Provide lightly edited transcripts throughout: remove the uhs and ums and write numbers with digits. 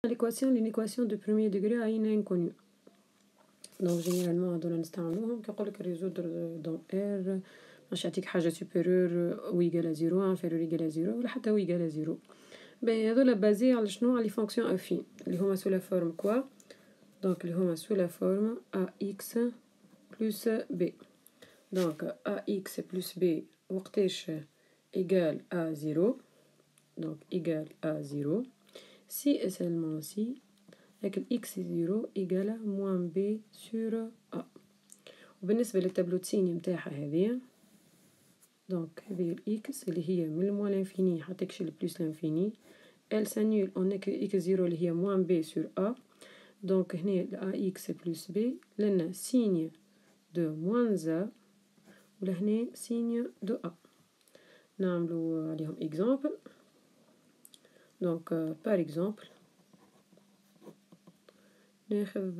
l'équation de premier degré à une inconnue. Donc généralement هذولا نستعملوهم كيقول لك résoudre dans R باش يعطيك حاجة supérieure ou égale à 0 inférieure ou égale à 0 ولا حتى ou égale à 0. باهي هذولا بازي على شنو؟ على les fonctions affines اللي هما sous la forme quoi؟ donc اللي هما sous la forme ax plus b. donc ax plus b وقتاش égal à 0 donc égal à 0 si et seulement si avec x0 égale à moins b sur a. وبالنسبة للتابلو تسيني متاعها هذه donc هذه x اللي هي من الموان لانفيني حتى كشي لبلوس لانفيني elle s'annule en x0 اللي هي moins b sur a. donc هنا ax plus b لنا signe de moins a ولا هنا signe de a. نعملو عليهم exemple. donc par exemple ناخذ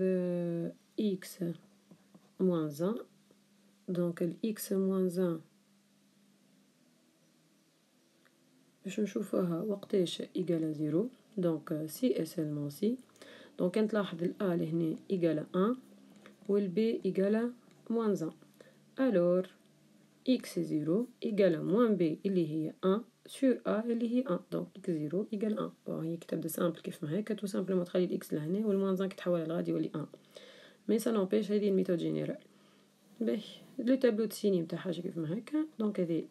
x moins 1 donc x moins 1 باش نشوفوها وقتاش égal à 0 donc si et seulement si. donc نلاحظ ال a لهنا égal à 1 وال b égal à moins 1 alors x0 égal à moins b اللي هي 1 sur a اللي هي 1 donc x0 égal 1. هي كي تبدا سامبل كيف ما هكا تو سامبلومون تخلي الاكس لهنا والموان 1 كي تحولها لغادي يولي 1 مي سا نوبيش هذه الميثود جينيرال. باهي لو تابلو تسيني نتاع حاجه كيف ما هكا donc هذه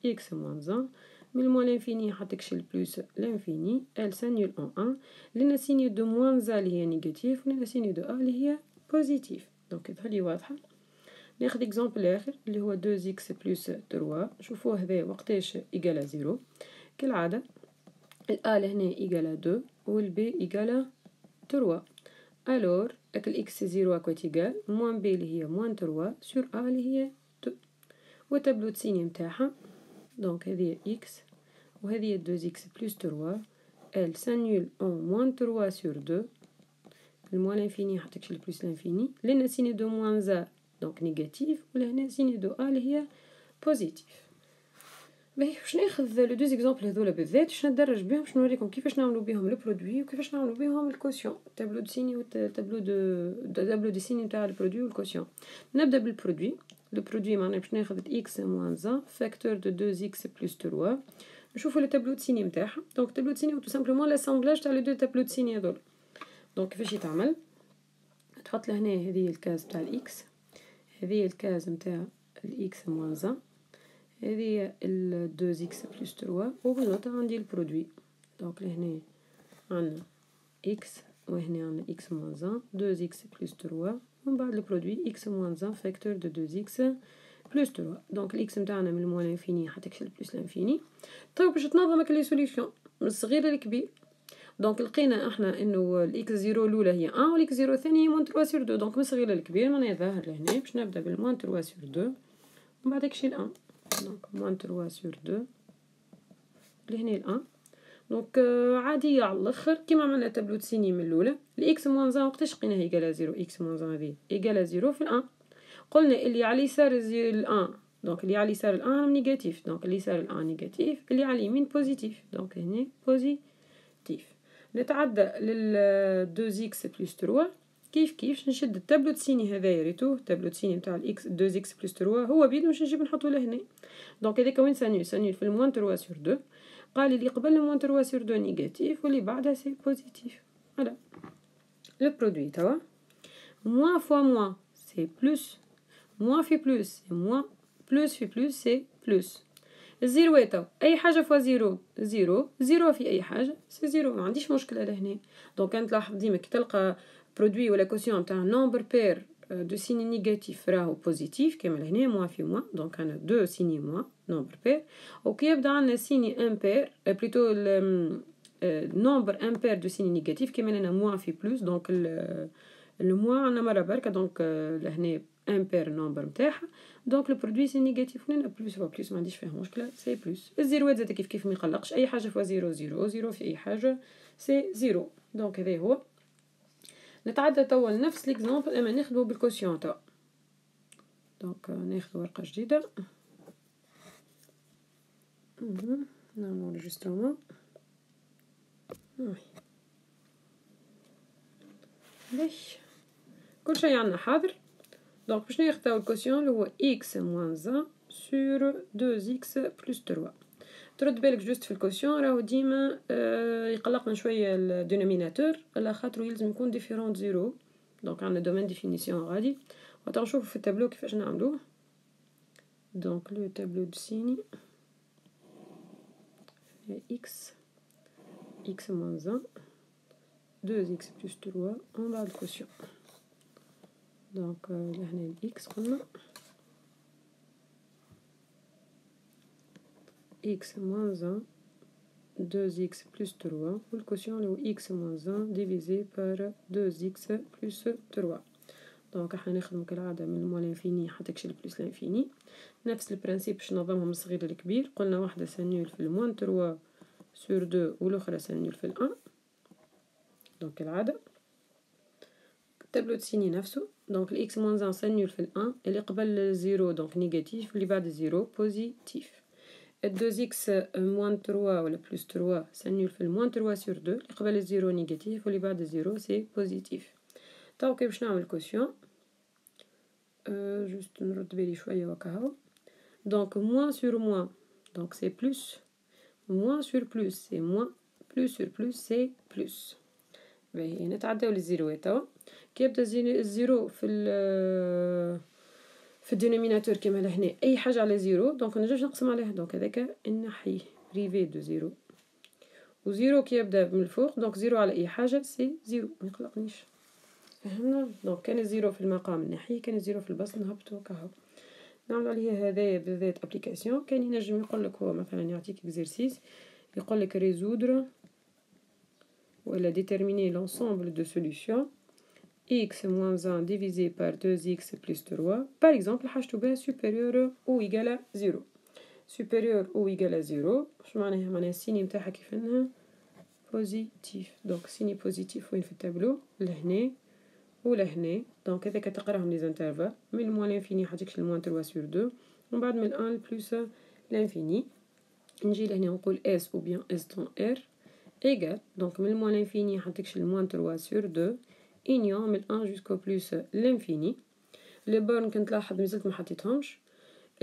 x moins 1 من الموان لانفيني حتى كشي البلوس لانفيني elle s'annule en 1 لنا سيني دو moins a اللي هي نيجاتيف ولنا سيني دو a اللي هي بوزيتيف. donc تولي واضحه. ناخذ اكزامبل اخر اللي هو 2x plus 3 نشوفوه هذا وقتاش égal à 0 كالعاده ال a لهنا égal à 2 وال b égal à 3 alors avec ال x0 à quoi égal moins b اللي هي moins 3 sur a اللي هي 2 وتابلو تسيني متاعها donc هذه x وهذه 2x plus 3 elle s'annule en moins 3 sur 2 الموان l'infini حتى كشي البلوس l'infini لنا سيني دو moins a donc نيجاتيف ولهنا سيني دو a اللي هي بوزيتيف. باهي باش ناخذ لو دوز اكزامبل هذولا بالذات باش ندرج بهم باش نوريكم كيفاش نعملوا بهم لو برودوي وكيفاش نعملوا بهم الكوسيون تابلو دو سيني تابلو دو سيني نتاع البرودوي والكوسيون. نبدا بالبرودوي. لو برودوي معناها باش ناخذ x moins 1 فاكتور دو 2x plus 3 نشوفوا لو تابلو سيني نتاعها. دونك تابلو سيني تو سامبلومون لاسامبلاج تاع لي دو تابلو سيني هذول. دونك كيفاش يتعمل؟ تحط لهنا هذه الكاز تاع الاكس هذه الكاز نتاع الاكس moins 1 هذه ال 2x plus 3 وبنوتا عندي البرودوي. دونك لهنا عندنا x وهنا عندنا x moins 1 2x plus 3 ومن بعد البرودوي x moins 1 فاكتور دو 2x plus 3. دونك الاكس نتاعنا من الموان لانفيني حتى كشي البلوس لانفيني. طيب باش تنظم هكا لي سوليوشن من الصغير للكبير. دونك لقينا احنا انه الاكس 0 الاولى هي 1 والاكس 0 الثانيه هي moins 3 sur 2 دونك من الصغير للكبير معناها ظاهر لهنا باش نبدا بالموان 3 sur 2 ومن بعد كشي ال 1 دونك moins 3 sur 2 لهنا ال 1 دونك عاديه على الاخر كيما عملنا تابلو تسيني من الاولى الاكس moins 1 وقتاش لقيناها ايكال 0 اكس moins 1 هذه ايكال 0 في ال 1 قلنا اللي على اليسار ال 1 دونك اللي على اليسار ال 1 نيجاتيف دونك اللي يسار ال 1 نيجاتيف اللي على اليمين بوزيتيف دونك هنا بوزيتيف. نتعدى لل 2x plus 3 كيف نشد التابلو تسيني هذايا ريتو التابلو تسيني نتاع الاكس 2x plus 3 هو بيد باش نجيب نحطو لهنا. دونك هذاك وين سانيل في الموان 3 sur 2 قال لي قبل الموان 3 sur 2 نيجاتيف واللي بعدها سي بوزيتيف. فوالا لو برودوي توا moins fois moins c'est plus moins في plus c'est moins plus في plus c'est plus. الزيروات اي حاجه فوا زيرو زيرو زيرو في اي حاجه سي زيرو ما عنديش مشكله لهنا. دونك انت لاحظ ديما كي تلقى برودوي ولا كوسيون تاع نومبر بير دو سيني نيجاتيف راهو بوزيتيف كما لهنا موان في موان دونك انا دو سيني موان نومبر بير وكي يبدا عندنا سيني امبير بلوتو نومبر امبير دو سيني نيجاتيف كما لنا موان في بلوس دونك الموان عندنا مره بركه دونك لهنا امبير نومبر نتاعها دونك لو برودوي سي نيجاتيف ولنا بلوس فوا بلوس ما عنديش فيها مشكله سي بلوس. الزيروات زاد كيف ما يقلقش اي حاجه فوا زيرو زيرو زيرو في اي حاجه سي زيرو. دونك هذا هو. نتعدى توا لنفس ليكزامبل اما ناخذو بالكوسيون توا. دونك ناخذ ورقه جديده نعملو انجسترومون باهي كل شي عندنا حاضر. دونك باش نختارو الكوسيون اللي هو x moins 1 sur 2x plus 3. ترد بالك جوست في الكوسيون راهو ديما يقلقنا شويه الدينوميناتور على خاطر يلزم يكون ديفيرون زيرو. دونك عندنا دومين ديفينيسيون غادي ونشوفو في التابلو كيفاش نعملوه. دونك لو تابلو دو سيني x moins 1 2x plus 3 en bas de quotient. دونك لهنا x قلنا x moins 1 2x plus 3 والكوسيون اللي هو x moins 1 divisé par 2x plus 3. دونك احنا نخدمو كالعادة من الموان لانفيني حتى كشي لبلوس لانفيني. نفس البرانسيب باش ننظمهم من الصغير للكبير. قلنا واحدة سنول في الموان 3 sur 2 والاخرى سنول في الان. دونك كالعادة التابلو تسيني نفسه. دونك الاكس moins 1 سنول في الان اللي قبل زيرو دونك نيجاتيف واللي بعد زيرو بوزيتيف. الدوز اكس موان 3 ولا بلوس 3 سنول في الموان 3 sur 2 اللي قبل الزيرو نيجاتيف واللي بعد الزيرو سي بوزيتيف. تو كي باش نعمل كوسيون جوست نرد بالي شويه وكاهو. دونك موان سور موان دونك سي بلوس موان سور بلوس سي موان بلوس سور بلوس سي بلوس. باهي نتعداو للزيروات توا كي يبدا الزيرو في الدينوميناتور كيما لهنا اي حاجه على زيرو دونك نجمش نقسم عليها. دونك هذاك نحيه ريفي دو زيرو وزيرو كي يبدا من الفوق دونك زيرو على اي حاجه سي زيرو ما يقلقنيش. فهمنا؟ دونك كان الزيرو في المقام نحيه كان الزيرو في البسط نهبطو كهو. نعمل عليه هذايا بالذات ابليكاسيون. كان ينجم يقول لك هو مثلا يعطيك اكزرسيس يقول لك ريزودر ولا déterminer l'ensemble de solutions x moins 1 divisé par 2x plus 3 par exemple حاجتو بها supérieur ou égal à 0. supérieur ou égal à 0 شو معناها السيني متاعها كيف انها بوزيتيف. دونك سيني بوزيتيف وين في التابلو لهنا ولهنا. دونك هذاك تقراهم لي زانترفال من الموان لانفيني حتجيك الموان 3 sur 2 ومن بعد من 1 بلس لانفيني. نجي لهنا نقول s ou bien s dans r égal donc من الموان لانفيني حتكش الموان 3 sur 2 إنيون من 1 jusqu'au plus l'infini. لي بورن كنت لاحظ مازلت ما حطيتهمش.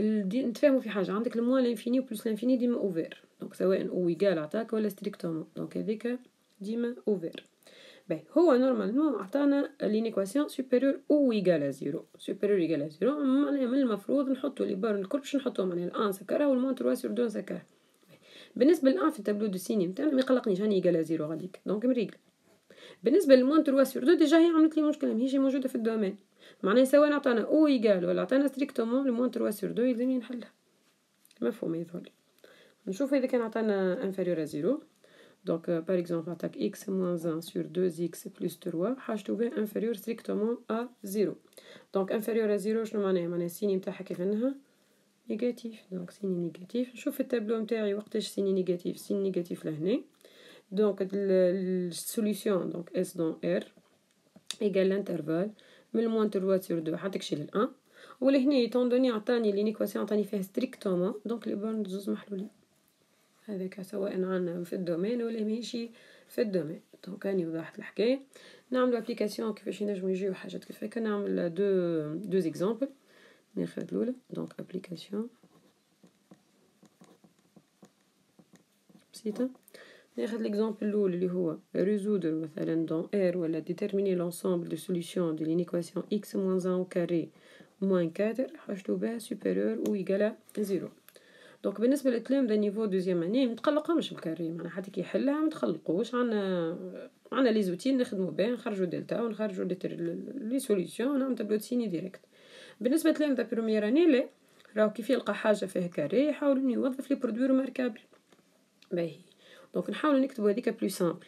نتفاهموا في حاجه عندك الموان لانفيني وبلس لانفيني ديما اوفير دونك سواء او ايغال عطاك ولا ستريكتومون دونك هذيك ديما اوفير. باهي هو نورمالمون عطانا لينيكواسيون سوبيريور او ايغال ا 0 سوبيريور ايغال ا 0 معناها من المفروض نحطوا لي بورن الكل باش نحطوهم معناها الان سكرها والموان 3 sur 2 سكرها. بالنسبه للان في التابلو دو سيني نتاعنا ما يقلقنيش هاني ايغال ا 0 غاديك دونك مريقل. بالنسبه للموان 3 sur 2 ديجا هي عملت لي مشكله ماهيش موجوده في الدومين معناها سواء عطانا او ايغال ولا عطانا ستريكتومون الموان 3 sur 2 يلزم نحلها. مفهوم يظهر لي. نشوف اذا كان عطانا انفيريور ا 0 دونك بار اكزومبل عطاك x moins 1 sur 2x plus 3 حاجتو بها انفيريور ستريكتومون ا 0. دونك انفيريور ا 0 شنو معناها السيني نتاعها كيف انها نيجاتيف. دونك سيني نيجاتيف. نشوف التابلو نتاعي وقتاش سيني نيجاتيف سيني نيجاتيف لهنا. دونك السوليسيون دونك اس دون ار ايغال لانترفال من الموان 3 sur 2 حتكشي لل1 ولهنا يتون دوني عطاني لينيكواسيون عطاني فيها ستريكتومون دونك لي بورن زوز محلولين. هذاك سواء عندنا في الدومين ولا ماشي في الدومين. دونك راني وضحت الحكايه. نعملو ابليكاسيون كيفاش ينجمو يجيو حاجات كيف هكا. نعمل دو اكزامبل. ناخذ الاولى دونك ابليكاسيون بسيطه. ناخذ l'exemple الاول اللي هو résoudre مثلا dans R ولا déterminer l'ensemble de solutions de l'équation x moins 1 au carré moins 4 حاجتو بها supérieur ou égal à 0. دونك بالنسبه للكلام ده نيفو دوزيام اني متقلقهمش بالكاري معناها حتى كي يحلها متقلقوش. عندنا لي زوتي نخدموا بها نخرجوا دلتا ونخرجوا لي سوليوشن ونعمل تابلو سيني ديريكت. بالنسبه للكلام ده بروميير اني لا راهو كيف يلقى حاجه فيها كاري يحاول يوظف لي برودوي ريماركابل. باهي دونك نحاول نكتبو هذيك بلو سامبل.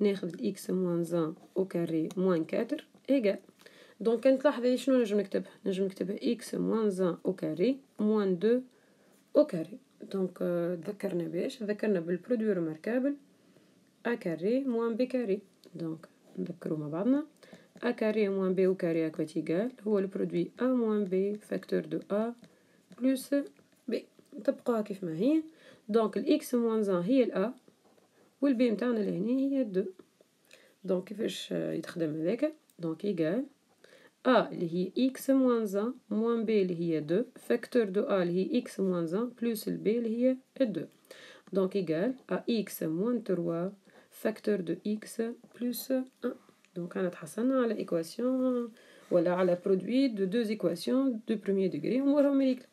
ناخذ الاكس moins 1 au carré moins 4 égal. دونك كنت تلاحظي شنو نجم نكتبها. نجم نكتبها x moins 1 au carré moins 2 au carré. دونك ذكرنا باش ذكرنا بالبرودوي ريماركابل a carré moins b carré. دونك نذكروا مع بعضنا a carré moins b au carré à quoi égal هو البرودوي a moins b facteur de a plus b. نطبقوها كيف ما هي. دونك الاكس moins 1 هي الأ والبي متاعنا لهنا هي 2. دونك كيفاش يتخدم هذاك؟ دونك إيكال A اللي هي x moins 1 moins b اللي هي 2 فاكتور دو A اللي هي x moins 1 بلس ال b اللي هي 2 دونك إيكال ax moins 3 فاكتور دو x بلس 1 دونك أنا تحصلنا على إيكواسيون ولا على برودوي دو دوز إيكواسيون دو بروميير دوغري وموراهم ريكل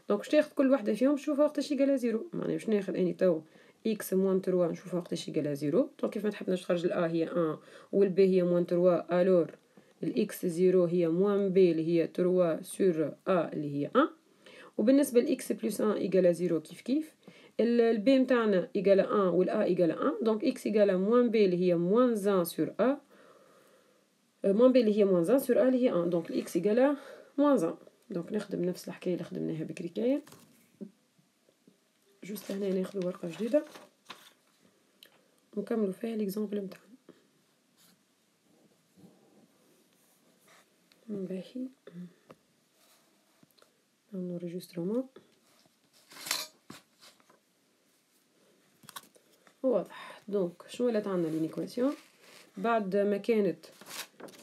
دونك باش تاخد كل وحدة فيهم نشوفها وقتاش يقالها زيرو معناها باش ناخد أني تو x موان 3 نشوفها وقتاش يقالها زيرو دونك كيف ما تحب نخرج ال A هي 1 وال B هي موان 3 ألور الإكس زيرو هي موان بي اللي هي 3 سور أ اللي هي 1 وبالنسبة لإكس بلس 1 إيجالا زيرو كيف كيف البي متاعنا إيجالا 1 والأ إيجالا 1 دونك إكس إيجالا موان بي اللي هي موان 1 سور أ موان بي اللي هي موان 1 سور أ اللي هي 1 دونك الإكس إيجالا موان 1 دونك نخدم نفس الحكاية اللي خدمناها بكريكاية جوست هنا ناخدو ورقة جديدة ونكملو فيها ليكزامبل متاعنا باهي انريجسترومون واضح دونك شنو ولات عندنا لينيكواسيون بعد ما كانت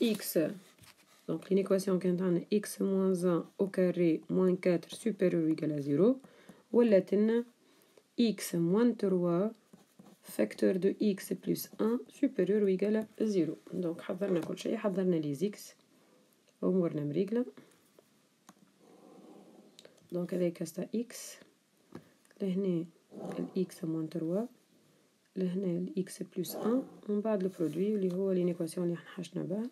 x دونك لينيكواسيون كانت عندنا x moins 1 au carré moins 4 supérieur ou égal à 0 ولات لنا x moins 3 facteur de x plus 1 supérieur ou égal à 0 دونك حضرنا كل شيء حضرنا لي زيكس أمورنا مريقلة دونك هذا كاستا x لهنا الإكس موان 3 لهنا الإكس بلس 1 ومن بعد البرودوي اللي هو لينيكواسيون اللي احنا حشنا بها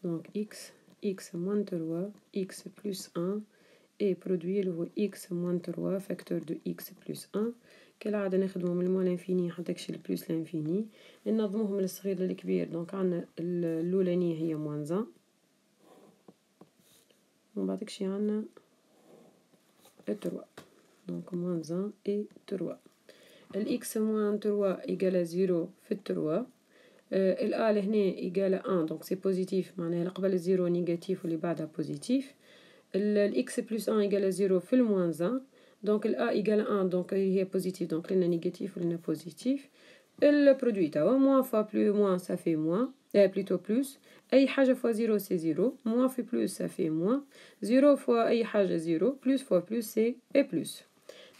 دونك إكس موان 3 إكس بلس 1 اي برودوي اللي هو إكس موان 3 فاكتور دو إكس بلس 1 كالعادة نخدمو من الموان لانفيني حتى كشي البلس لانفيني ننظموهم من الصغير للكبير دونك عندنا الأولانية هي موان 1 ومن بعد كشي عندنا 3 دونك موان 1 اي 3 الإكس موان 3 إيجال 0 في 3 الآ لهنا إيجال 1 دونك سي بوزيتيف معناها اللي قبل الزيرو نيجاتيف واللي بعدها بوزيتيف الإكس بلس 1 إيجال 0 في الموان 1 دونك الآ إيجال 1 دونك هي بوزيتيف دونك لنا نيجاتيف ولنا بوزيتيف البرودوي توا موان فوا بلو موان سا في موان بلوتو بلوس أي حاجة فوا 0 سي 0 موان في بلوس سا في موان 0 فوا أي حاجة 0 بلوس فوا بلوس سي اي بلوس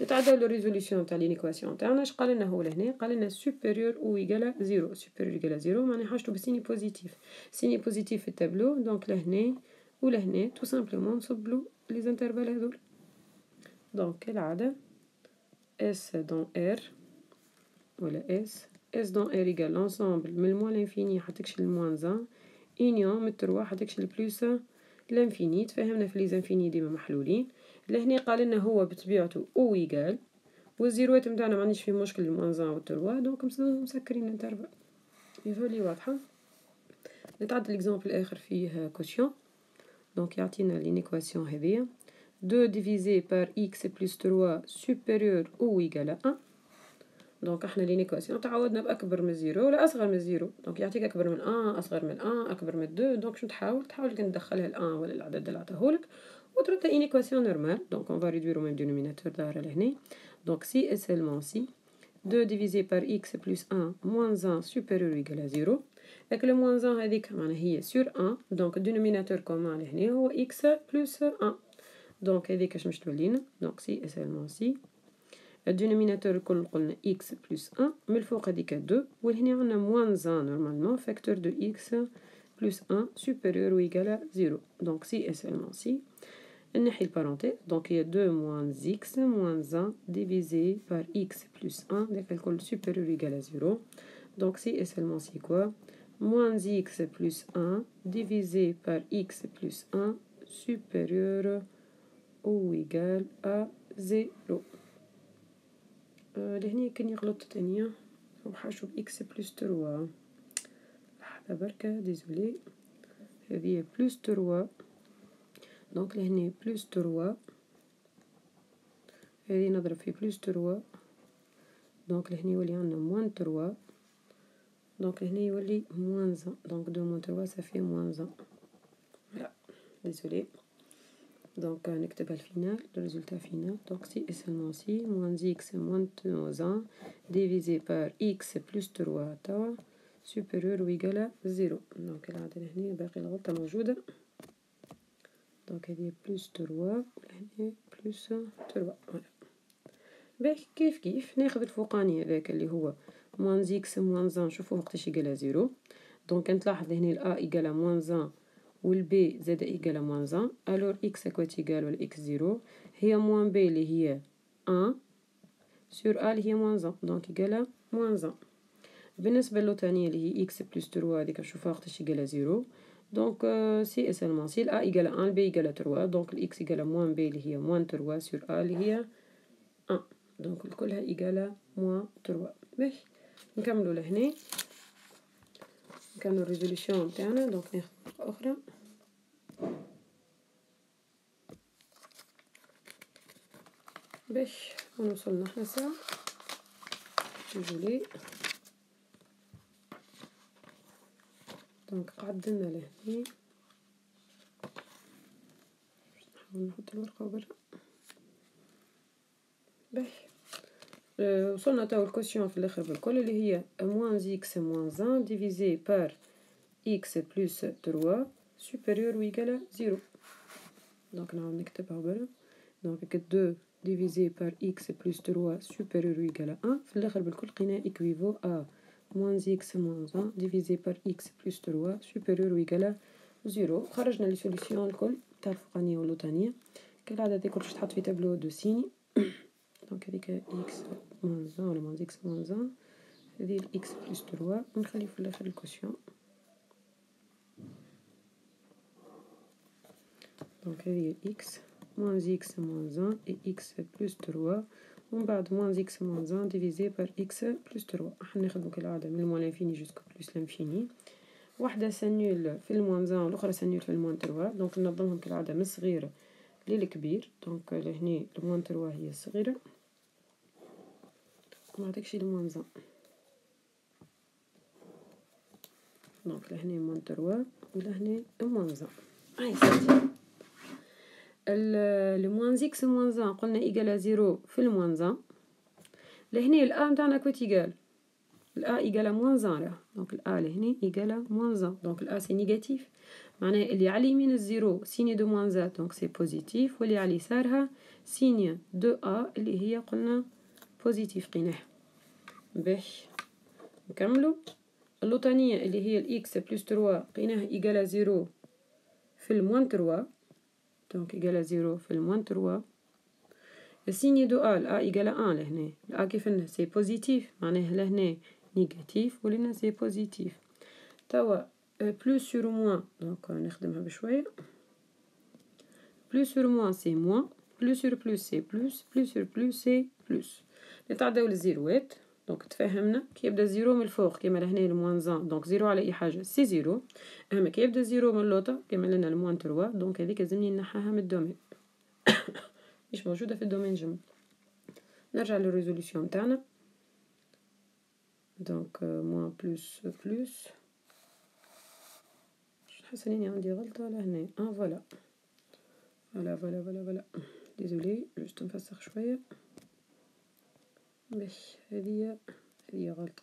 نتعداو للريزوليسيون تاع لينيكواسيون تاعنا اش قال لنا هو لهنا قال لنا سوبيريور او ايغال 0 سوبيريور ايغال 0 معناها حاجته بالسيني بوزيتيف سيني بوزيتيف في التابلو دونك لهنا ولهنا تو سامبلومون نصبلو لي زانترفال هذول دونك كالعادة اس دون ار ولا اس دون ار ايغال لونسومبل من الموان لانفيني حتى كشي الموان 1 اونيون من 3 حتى كشي البلوس لانفيني تفاهمنا في لي زانفيني ديما محلولين لهنا قال لنا هو بطبيعته او ايغال والزيروات متاعنا ما عنديش فيه مشكل الموان 1 و 3 دونك مسكرين الانترفال يظهرلي واضحة نتعدى ليكزامبل الاخر فيه كوتيون دونك يعطينا لينيكواسيون هذيا 2 ديفيزي بار اكس بلس 3 سوبيريور او ايغال 1 دونك احنا لينيكواسيون تعودنا باكبر من الزيرو ولا اصغر من الزيرو دونك يعطيك اكبر من 1 اصغر من 1 اكبر من 2 دونك شنو تحاول كي تدخلها ال 1 ولا العدد اللي عطاهولك وتردها une équation normale donc on va réduire au même dénominateur ظاهرة لهنا donc si et seulement si 2 divisé par x plus 1 moins 1 supérieur ou égal à 0 avec le moins 1 هذيك معناها هي sur 1 donc le dénominateur commun لهنا هو x plus 1 donc هذيك اش باش تولينا donc si et seulement si الدينوميناتور الكل قلنا x plus 1 من الفوق هذيك 2 ولهنا عندنا moins 1 normalement facteur de x plus 1 supérieur ou égal à 0 donc si et seulement si نحي البارونتيز دونك هي 2 moins x moins 1 divisé par x plus 1 داك الكل supérieur ou égal à 0 donc si et seulement si quoi moins x plus 1 divisé par x plus 1 supérieur ou égal à 0 لهنا كني غلطت تانية وحاشو بإكس بلس 3 لحظة بركة ديزولي هذه بلس 3 دونك لهنا بلس 3 هذه نضرب في بلس 3 دونك لهنا يولي عندنا موان 3 دونك لهنا يولي موان 1 دونك 2 موان 3 صافي موان 1 لا ديزولي دونك نكتبها الفينال الريزولتا فينال. دونك سي اي سلمون سي موان اكس موان 1 ديفيزي بار اكس بلس 3 توا سوبيريور و ايكال 0. دونك العدد هنا باقي الغلطة موجودة. دونك هذه بلس 3 وهنا بلس 3. باهي كيف كيف ناخذ الفوقاني هذاك اللي هو موان اكس موان 1 نشوفوه وقتاش ايكال 0. دونك نتلاحظ هنا الأ ايكال موان 1 والبي زاد ايكال موان 1. الور اكس اكوات ايكال ولا اكس 0 هي موان بي اللي هي 1 سور ا اللي هي موان 1 دونك ايكال موان 1. بالنسبة للوتانية اللي هي اكس بلس 3 هذيك نشوفوها وقتاش ايكال 0. دونك سي سالمون سي الأ ايكال 1 البي ايكال 3 دونك الاكس ايكال موان بي اللي هي موان 3 سور ا اللي هي 1. دونك كلها ايكال موان 3. باهي نكملو لهنا نكملو الريزوليسيون تاعنا. دونك ناخذ ورقة أخرى. باش ونوصلنا احنا ساعة جولي. دونك قعدنا لهنا نحاول نحط الورقة برا. باهي وصلنا تاو الكوسيون في الاخر بالكل اللي هي موان اكس موان 1 ديفيزي بار اكس بلس 3 سوبيريور و ايكال 0. دونك نعاود نكتبها برا. دونك 2 divisé par x plus 3 supérieur ou égal à 1 في الاخر بالكل لقينا équivaut à moins x moins 1 divisé par x plus 3 supérieur ou égal à 0. خرجنا لي سوليسيون الكل تاع الفوقانية واللوطانية كالعادة هذا كل باش تحط في تابلو دو سيني. دونك هذيك x moins 1 ولا moins x moins 1 هذه x plus 3 ونخلي في الاخر الكوسيون. دونك هذه x moins x moins 1 et x plus 3 ومن بعد moins x moins 1 divisé par x plus 3. راح ناخدو كالعادة من الموان لانفيني جوسكو بلس لانفيني. واحدة سنول في الموان 1 والأخرى سنول في الموان 3. دونك ننظمهم كالعادة من الصغيرة للكبير. دونك لهنا الموان 3 هي الصغيرة وما داكشي الموان 1. دونك لهنا موان 3 ولهنا موان 1. هاي صافي. الموان اكس موان 1 قلنا ايكال 0 في الموان 1. لهنا الأ متاعنا كوت ايكال الأ ايكال موان 1 دونك الأ لهنا ايكال موان 1 دونك الأ سي نيجاتيف معناها اللي على اليمين الزيرو سيني دو موان 1 دونك سي بوزيتيف واللي على يسارها سيني دو أ اللي هي قلنا بوزيتيف قيناها. باش نكملو اللوطانية اللي هي الإكس بلس 3 قيناها ايكال 0 في الموان 3 دونك ايكال 0 في الموان 3. السيني دو ا الأ ايكال 1 لهنا الأ كيفنا سي بوزيتيف معناها لهنا نيجاتيف ولهنا سي بوزيتيف. توا بلوس سور موان دونك نخدمها بشوية. بلوس سور موان سي موان بلوس سور بلوس سي بلوس بلوس سور بلوس سي بلوس. نتعداو للزيروات. دونك تفهمنا كي يبدا الزيرو من الفوق كيما لهنا الموان 1 دونك زيرو على اي حاجة سي زيرو. اما كي يبدا الزيرو من اللوطة كيما لنا الموان 3 دونك هذيك لازمني نحاها من الدومين مش موجودة في الدومين جمع. نرجع للريزوليسيون تاعنا. دونك موان بلوس بلوس حاسة اني عندي غلطة لهنا فوالا فوالا فوالا فوالا فوالا ديزولي جوست نفسخ شوية باش هذه غلطة.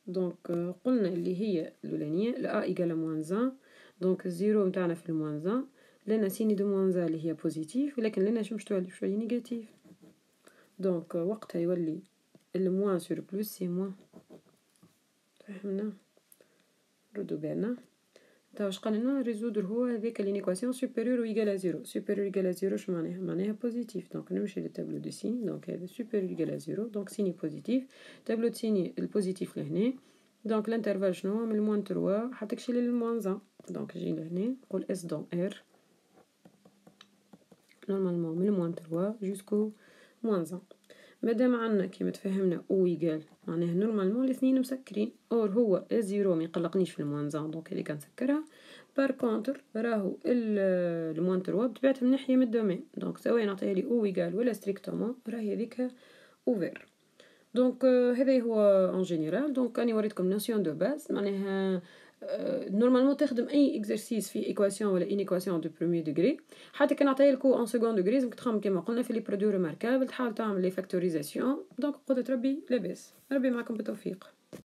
دونك قلنا اللي هي الأولانية الأ إيكال موان 1 دونك الزيرو متاعنا في الموان 1 لنا سيني دو موان 1 اللي هي بوزيتيف ولكن لنا شو مش تولي شوية نيجاتيف. دونك وقتها يولي الموان سور بلوس سي موان. فهمنا ردو بالنا. تا واش قالنا ريزودر هو هذيك لينيكواسيون سوبيريور و ايكال 0. سوبيريور ايكال 0 شو معناها بوزيتيف. دونك نمشي للتابلو دو سيني. دونك هذا سوبيريور ايكال 0 دونك سيني بوزيتيف. تابلو دو سيني البوزيتيف لهنا. دونك الانترفال شنو من الموان 3 حتكشي للموان 1 دونك نجي لهنا نقول اس دون ار نورمالمون من الموان 3 جوسكو موان 1. مادام عندنا كيما تفهمنا او ايكال معناها نورمالمون الاثنين مسكرين اور هو الزيرو ما يقلقنيش في الموان 1 دونك هذيك نسكرها. بار كونتر راهو الموان 3 بطبيعتها من ناحية من الدومين دونك سواء نعطيها لي او ايكال ولا ستريكتومون راهي هذيك اوفير. دونك هذا هو ان جينيرال. دونك راني وريتكم نوسيون دو باز معناها نورمالمون تخدم اي اكزرسيس في ايكواسيون ولا انيكواسيون دو بروميير دوغري. حتى كان نعطيه لكو اون سكوند دوغري لازمك تخمم كيما قلنا في لي برودوي ريماركابل، تحاول تعمل لي فاكتوريزاسيون. دونك قدرة ربي لاباس. ربي معكم بالتوفيق.